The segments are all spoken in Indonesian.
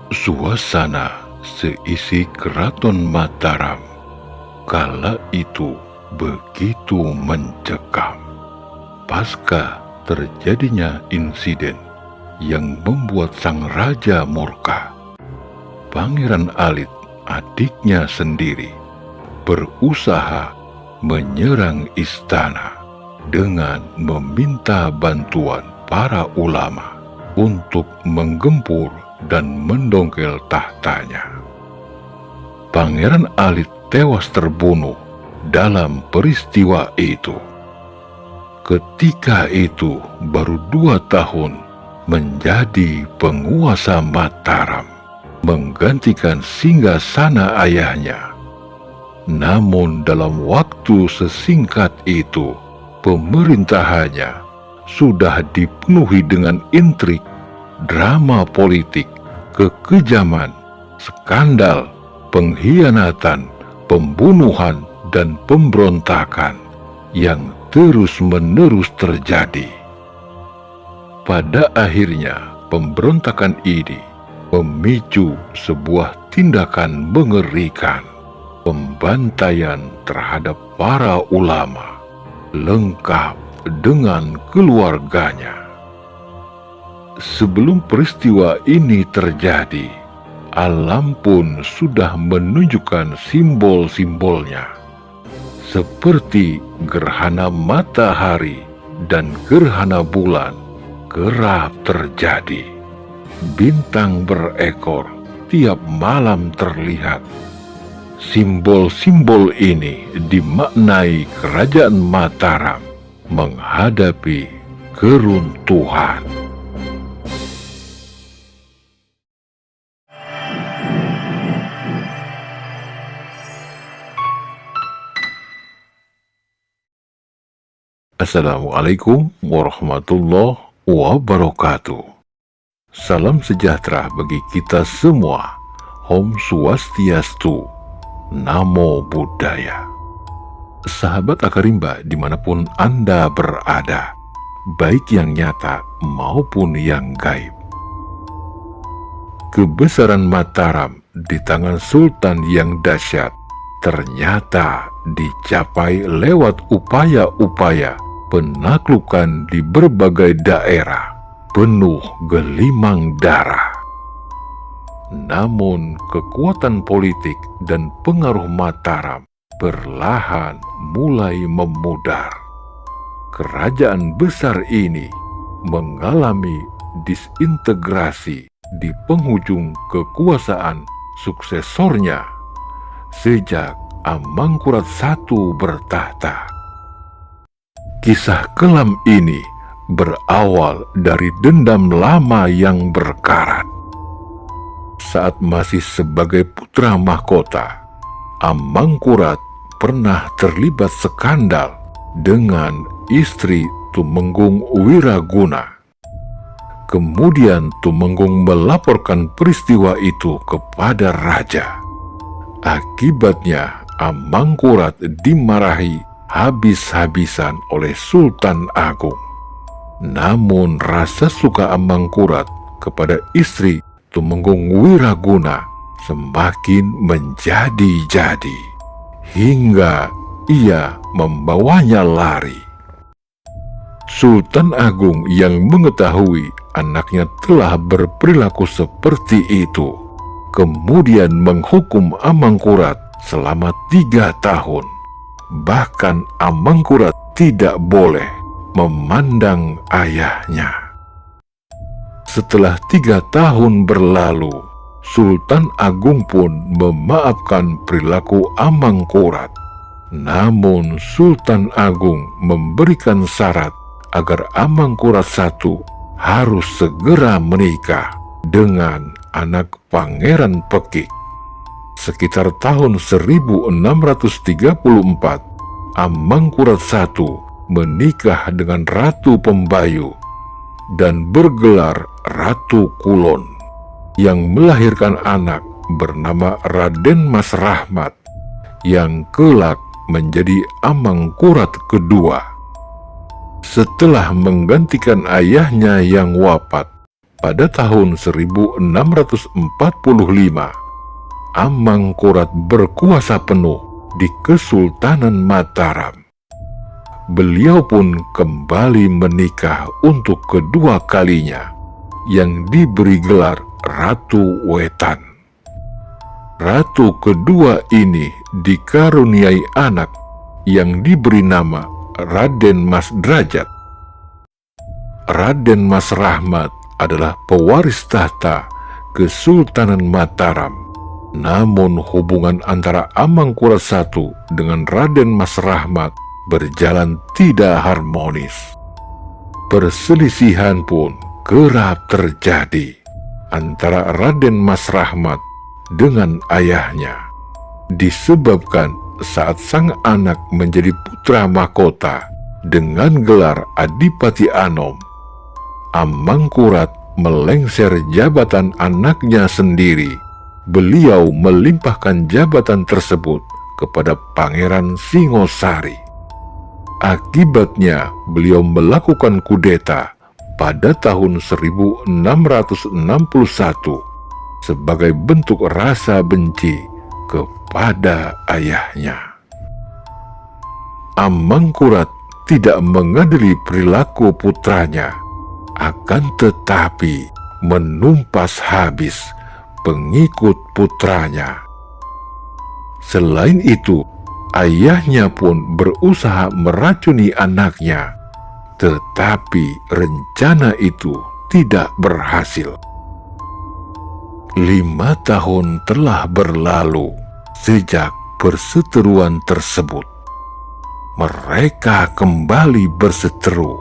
Suasana seisi keraton Mataram kala itu begitu mencekam. Pasca terjadinya insiden yang membuat sang raja murka, Pangeran Alit, adiknya sendiri, berusaha menyerang istana dengan meminta bantuan para ulama untuk menggempur dan mendongkel tahtanya. Pangeran Alit tewas terbunuh dalam peristiwa itu. Ketika itu baru 2 tahun menjadi penguasa Mataram, menggantikan singgasana ayahnya. Namun dalam waktu sesingkat itu, pemerintahannya sudah dipenuhi dengan intrik, drama politik, kekejaman, skandal, pengkhianatan, pembunuhan, dan pemberontakan yang terus-menerus terjadi. Pada akhirnya, pemberontakan ini memicu sebuah tindakan mengerikan, pembantaian terhadap para ulama, lengkap dengan keluarganya. Sebelum peristiwa ini terjadi, alam pun sudah menunjukkan simbol-simbolnya, seperti gerhana matahari dan gerhana bulan kerap terjadi. Bintang berekor tiap malam terlihat. Simbol-simbol ini dimaknai kerajaan Mataram menghadapi keruntuhan. Assalamualaikum warahmatullahi wabarakatuh. Salam sejahtera bagi kita semua. Om Swastiastu, Namo Buddhaya. Sahabat Akarimba dimanapun Anda berada, baik yang nyata maupun yang gaib. Kebesaran Mataram di tangan Sultan yang dahsyat ternyata dicapai lewat upaya-upaya penaklukan di berbagai daerah penuh gelimang darah. Namun kekuatan politik dan pengaruh Mataram perlahan mulai memudar. Kerajaan besar ini mengalami disintegrasi di penghujung kekuasaan suksesornya sejak Amangkurat I bertahta. Kisah kelam ini berawal dari dendam lama yang berkarat. Saat masih sebagai putra mahkota, Amangkurat pernah terlibat skandal dengan istri Tumenggung Wiraguna. Kemudian Tumenggung melaporkan peristiwa itu kepada raja. Akibatnya Amangkurat dimarahi habis-habisan oleh Sultan Agung. Namun rasa suka Amangkurat kepada istri Tumenggung Wiraguna semakin menjadi-jadi, hingga ia membawanya lari. Sultan Agung yang mengetahui anaknya telah berperilaku seperti itu, kemudian menghukum Amangkurat selama 3 tahun. Bahkan Amangkurat tidak boleh memandang ayahnya. Setelah 3 tahun berlalu, Sultan Agung pun memaafkan perilaku Amangkurat. Namun Sultan Agung memberikan syarat agar Amangkurat I harus segera menikah dengan anak Pangeran Pekik. Sekitar tahun 1634, Amangkurat I menikah dengan Ratu Pembayu dan bergelar Ratu Kulon, yang melahirkan anak bernama Raden Mas Rahmat, yang kelak menjadi Amangkurat II. Setelah menggantikan ayahnya yang wafat, pada tahun 1645, Amangkurat berkuasa penuh di Kesultanan Mataram. Beliau pun kembali menikah untuk kedua kalinya, yang diberi gelar Ratu Wetan. Ratu kedua ini dikaruniai anak yang diberi nama Raden Mas Derajat. Raden Mas Rahmat adalah pewaris tahta Kesultanan Mataram. Namun hubungan antara Amangkurat I dengan Raden Mas Rahmat berjalan tidak harmonis. Perselisihan pun kerap terjadi antara Raden Mas Rahmat dengan ayahnya, disebabkan saat sang anak menjadi putra mahkota dengan gelar Adipati Anom, Amangkurat melengser jabatan anaknya sendiri. Beliau melimpahkan jabatan tersebut kepada Pangeran Singosari. Akibatnya, beliau melakukan kudeta pada tahun 1661 sebagai bentuk rasa benci kepada ayahnya. Amangkurat tidak mengadili perilaku putranya, akan tetapi menumpas habis pengikut putranya. Selain itu, ayahnya pun berusaha meracuni anaknya, tetapi rencana itu tidak berhasil. 5 tahun telah berlalu sejak perseteruan tersebut. Mereka kembali berseteru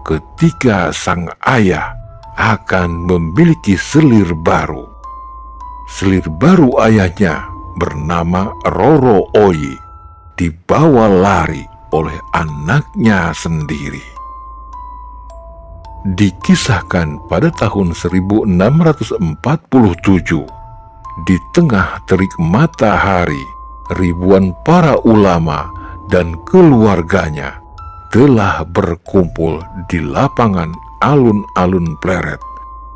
ketika sang ayah akan memiliki selir baru. Selir baru ayahnya bernama Roro Oyi dibawa lari oleh anaknya sendiri. Dikisahkan pada tahun 1647, di tengah terik matahari, ribuan para ulama dan keluarganya telah berkumpul di lapangan alun-alun Pleret,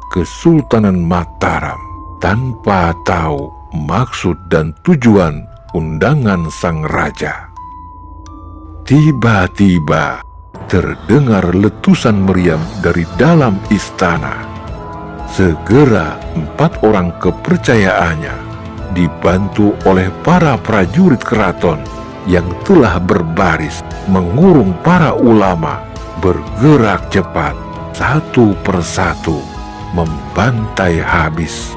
Kesultanan Mataram, tanpa tahu maksud dan tujuan undangan sang raja. Tiba-tiba terdengar letusan meriam dari dalam istana. Segera 4 orang kepercayaannya, dibantu oleh para prajurit keraton yang telah berbaris mengurung para ulama, bergerak cepat satu persatu membantai habis.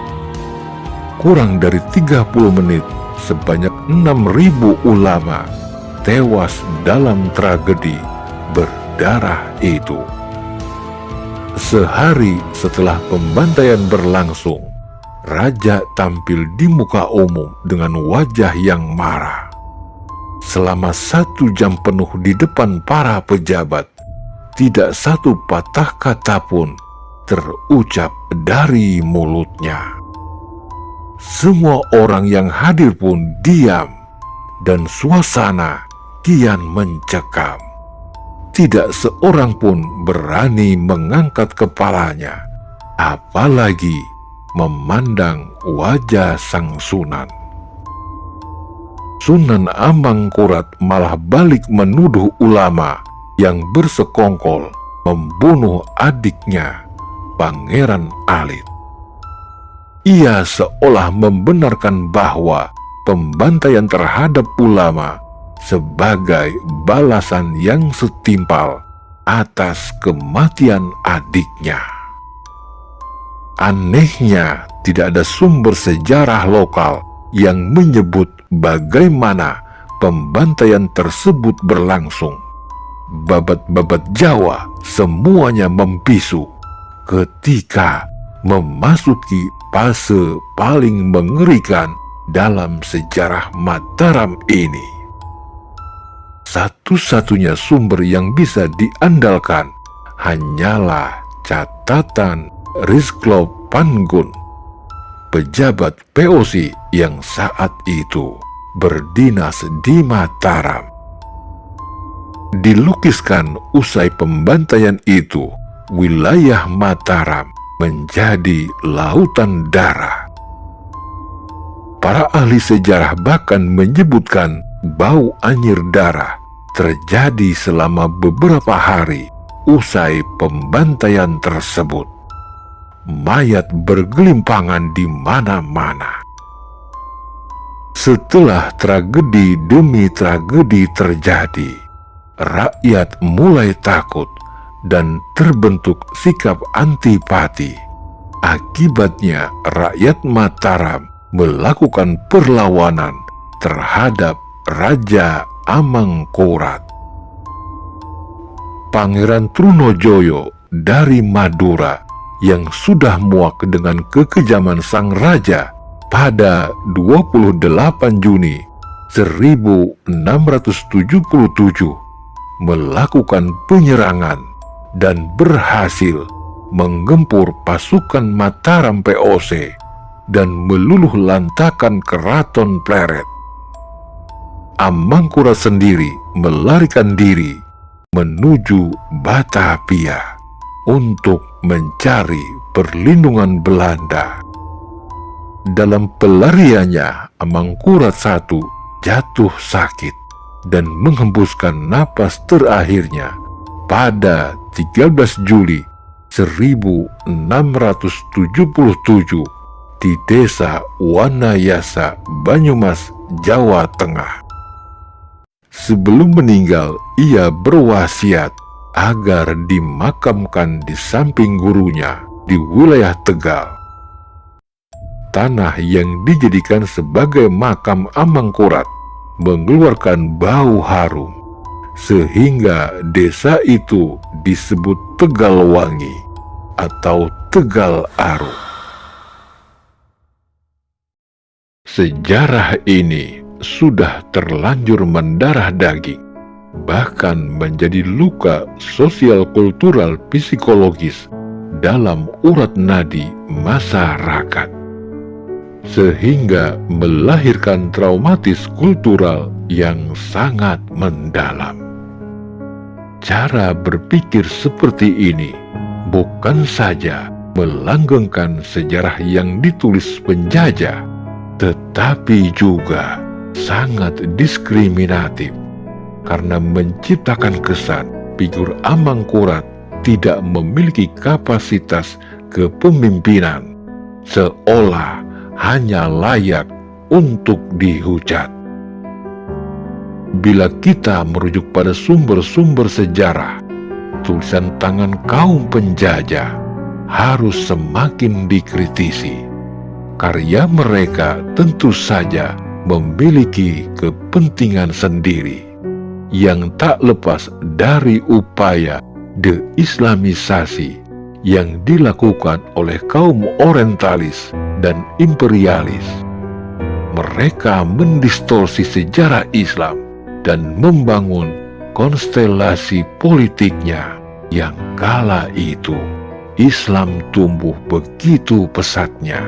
Kurang dari 30 menit, sebanyak 6.000 ulama tewas dalam tragedi berdarah itu. Sehari setelah pembantaian berlangsung, raja tampil di muka umum dengan wajah yang marah. Selama 1 jam penuh di depan para pejabat, tidak satu patah kata pun terucap dari mulutnya. Semua orang yang hadir pun diam, dan suasana kian mencekam. Tidak seorang pun berani mengangkat kepalanya, apalagi memandang wajah sang Sunan. Sunan Amangkurat malah balik menuduh ulama yang bersekongkol membunuh adiknya, Pangeran Alit. Ia seolah membenarkan bahwa pembantaian terhadap ulama sebagai balasan yang setimpal atas kematian adiknya. Anehnya, tidak ada sumber sejarah lokal yang menyebut bagaimana pembantaian tersebut berlangsung. Babat-babat Jawa semuanya membisu ketika memasuki fase paling mengerikan dalam sejarah Mataram ini. Satu-satunya sumber yang bisa diandalkan hanyalah catatan Rizqlo Panggun, pejabat POC yang saat itu berdinas di Mataram. Dilukiskan usai pembantaian itu, wilayah Mataram menjadi lautan darah. Para ahli sejarah bahkan menyebutkan bau anyir darah terjadi selama beberapa hari usai pembantaian tersebut. Mayat bergelimpangan di mana-mana. Setelah tragedi demi tragedi terjadi, rakyat mulai takut dan terbentuk sikap antipati. Akibatnya, rakyat Mataram melakukan perlawanan terhadap Raja Amangkurat. Pangeran Trunojoyo dari Madura yang sudah muak dengan kekejaman sang raja pada 28 Juni 1677 melakukan penyerangan dan berhasil menggempur pasukan Mataram POC dan meluluh lantakan keraton Pleret. Amangkurat sendiri melarikan diri menuju Batavia untuk mencari perlindungan Belanda. Dalam pelariannya, Amangkurat I jatuh sakit dan menghembuskan napas terakhirnya pada 13 Juli 1677 di desa Wanayasa, Banyumas, Jawa Tengah. Sebelum meninggal, ia berwasiat agar dimakamkan di samping gurunya di wilayah Tegal. Tanah yang dijadikan sebagai makam Amangkurat mengeluarkan bau harum, sehingga desa itu disebut Tegalwangi atau Tegal Aru. Sejarah ini sudah terlanjur mendarah daging, bahkan menjadi luka sosial kultural psikologis dalam urat nadi masyarakat, sehingga melahirkan traumatis kultural yang sangat mendalam. Cara berpikir seperti ini bukan saja melanggengkan sejarah yang ditulis penjajah, tetapi juga sangat diskriminatif karena menciptakan kesan figur Amangkurat tidak memiliki kapasitas kepemimpinan, seolah hanya layak untuk dihujat. Bila kita merujuk pada sumber-sumber sejarah, tulisan tangan kaum penjajah harus semakin dikritisi. Karya mereka tentu saja memiliki kepentingan sendiri yang tak lepas dari upaya deislamisasi yang dilakukan oleh kaum orientalis dan imperialis. Mereka mendistorsi sejarah Islam dan membangun konstelasi politiknya yang kala itu Islam tumbuh begitu pesatnya.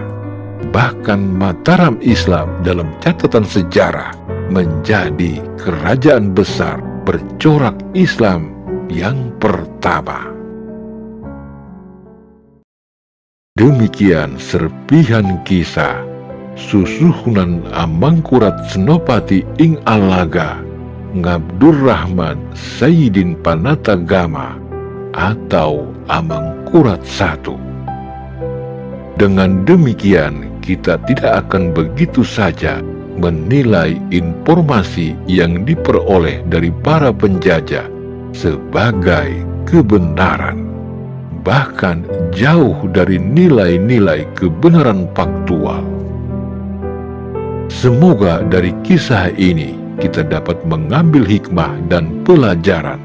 Bahkan Mataram Islam dalam catatan sejarah menjadi kerajaan besar bercorak Islam yang pertama. Demikian serpihan kisah Susuhunan Amangkurat Senopati ing Alaga Ngabdurrahman Sayyidin Panatagama atau Amangkurat I. Dengan demikian, kita tidak akan begitu saja menilai informasi yang diperoleh dari para penjajah sebagai kebenaran, bahkan jauh dari nilai-nilai kebenaran faktual. Semoga dari kisah ini kita dapat mengambil hikmah dan pelajaran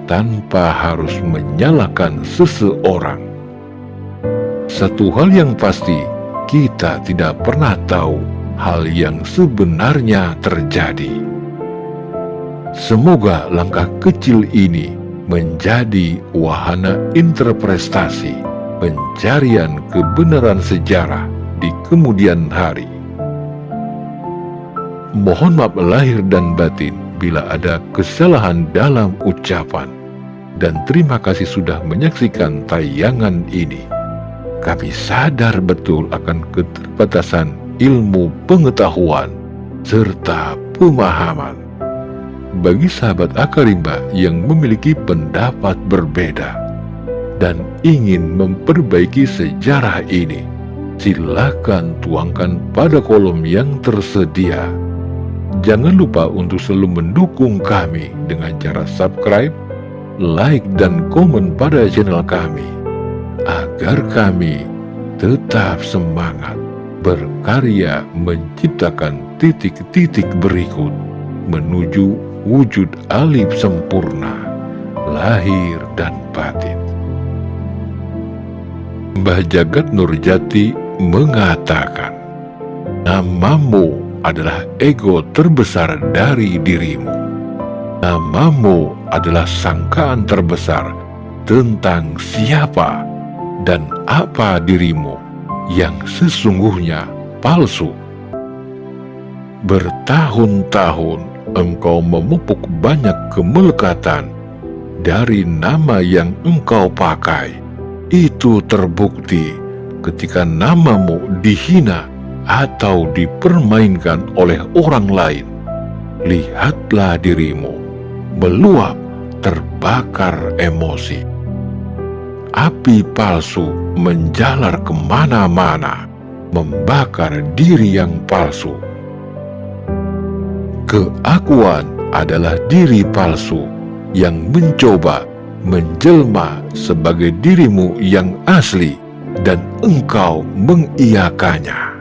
tanpa harus menyalahkan seseorang. Satu hal yang pasti, kita tidak pernah tahu hal yang sebenarnya terjadi. Semoga langkah kecil ini menjadi wahana interpretasi pencarian kebenaran sejarah di kemudian hari. Mohon maaf lahir dan batin bila ada kesalahan dalam ucapan, dan terima kasih sudah menyaksikan tayangan ini. kami sadar betul akan keterbatasan ilmu pengetahuan serta pemahaman. Bagi sahabat Akarimba yang memiliki pendapat berbeda dan ingin memperbaiki sejarah ini, silakan tuangkan pada kolom yang tersedia. Jangan lupa untuk selalu mendukung kami dengan cara subscribe, like, dan komen pada channel kami, agar kami tetap semangat berkarya menciptakan titik-titik berikut menuju wujud alif sempurna, lahir dan batin. Mbah Jagat Nurjati mengatakan, namamu adalah ego terbesar dari dirimu. Namamu adalah sangkaan terbesar tentang siapa dan apa dirimu yang sesungguhnya palsu. Bertahun-tahun engkau memupuk banyak kemelekatan dari nama yang engkau pakai. Itu terbukti ketika namamu dihina atau dipermainkan oleh orang lain. Lihatlah dirimu meluap, terbakar emosi. Api palsu menjalar kemana-mana, membakar diri yang palsu. Keakuan adalah diri palsu yang mencoba menjelma sebagai dirimu yang asli dan engkau mengiyakannya.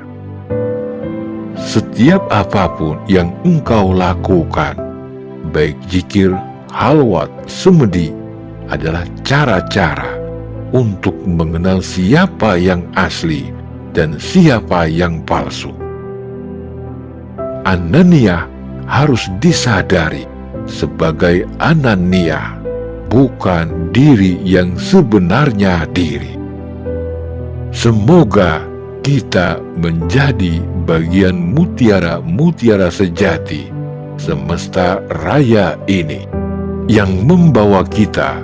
Setiap apapun yang engkau lakukan, baik zikir, halwat, semedi, adalah cara-cara untuk mengenal siapa yang asli dan siapa yang palsu. Anania harus disadari sebagai Anania, bukan diri yang sebenarnya diri. Semoga kita menjadi bagian mutiara-mutiara sejati semesta raya ini, yang membawa kita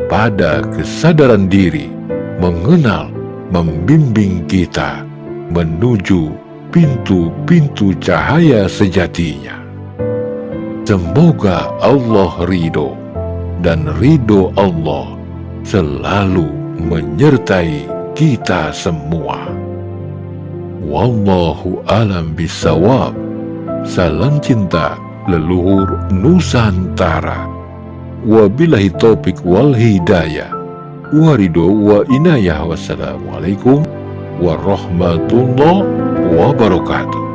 pada kesadaran diri, mengenal, membimbing kita menuju pintu-pintu cahaya sejatinya. Semoga Allah ridho dan ridho Allah selalu menyertai kita semua. Wallahu alam bisawab. Salam cinta leluhur Nusantara. Wabillahi taufik wal hidayah. Waridho wa inayah. Wassalamualaikum warahmatullahi wabarakatuh.